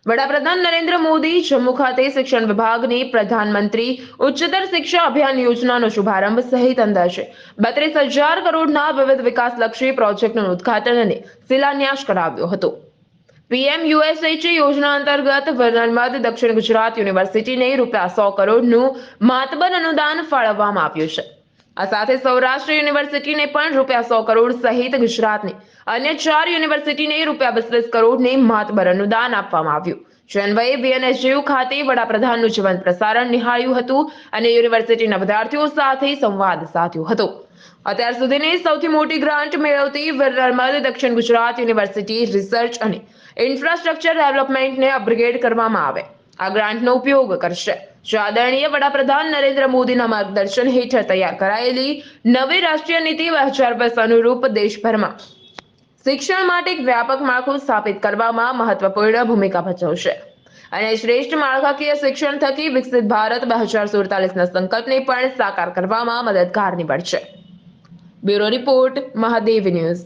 વડાપ્રધાન નરેન્દ્ર મોદી જમ્મુ ખાતે શિક્ષણ વિભાગની પ્રધાનમંત્રી ઉચ્ચતર શિક્ષા અભિયાન યોજનાનો શુભારંભ સહિત અંદાજે 32,000 કરોડના વિવિધ વિકાસલક્ષી પ્રોજેક્ટનું ઉદ્ઘાટન અને શિલાન્યાસ કરાવ્યો હતો। પીએમયુએસએચ યોજના અંતર્ગત નર્મદ દક્ષિણ ગુજરાત યુનિવર્સિટીને રૂપિયા 100 કરોડનું માતબર અનુદાન ફાળવવામાં આવ્યું છે। આ સાથે સૌરાષ્ટ્ર યુનિવર્સિટીને પણ રૂપિયા 100 કરોડ સહિત ગુજરાતની અન્ય 4 યુનિવર્સિટીને રૂપિયા 32 કરોડની માતબર અનુદાન આપવામાં આવ્યું। જે અન્વયે બીએનએસયુ ખાતે વડાપ્રધાનનું જીવંત પ્રસારણ નિહાળ્યું હતું અને યુનિવર્સિટીના વિદ્યાર્થીઓ સાથે સંવાદ સાધ્યો હતો। અત્યાર સુધીની સૌથી મોટી ગ્રાન્ટ મેળવતી નર્મદ દક્ષિણ ગુજરાત યુનિવર્સિટી રિસર્ચ અને ઇન્ફ્રાસ્ટ્રક્ચર ડેવલપમેન્ટને અપગ્રેડ કરવામાં આવે આ ગ્રાન્ટનો ઉપયોગ કરશે। જે આદરણીય વડાપ્રધાન નરેન્દ્ર મોદીના માર્ગદર્શન હેઠળ તૈયાર કરાયેલી નવી રાષ્ટ્રીય નીતિ 2020 અનુરૂપ દેશભરમાં શિક્ષણ માટે એક વ્યાપક માળખું સ્થાપિત કરવામાં મહત્વપૂર્ણ ભૂમિકા ભજવશે અને શ્રેષ્ઠ માળખાકીય શિક્ષણ થકી વિકસિત ભારત 2047ના સંકલ્પને પણ સાકાર કરવામાં મદદગાર નીવડશે। Bureau report, Mahadev news.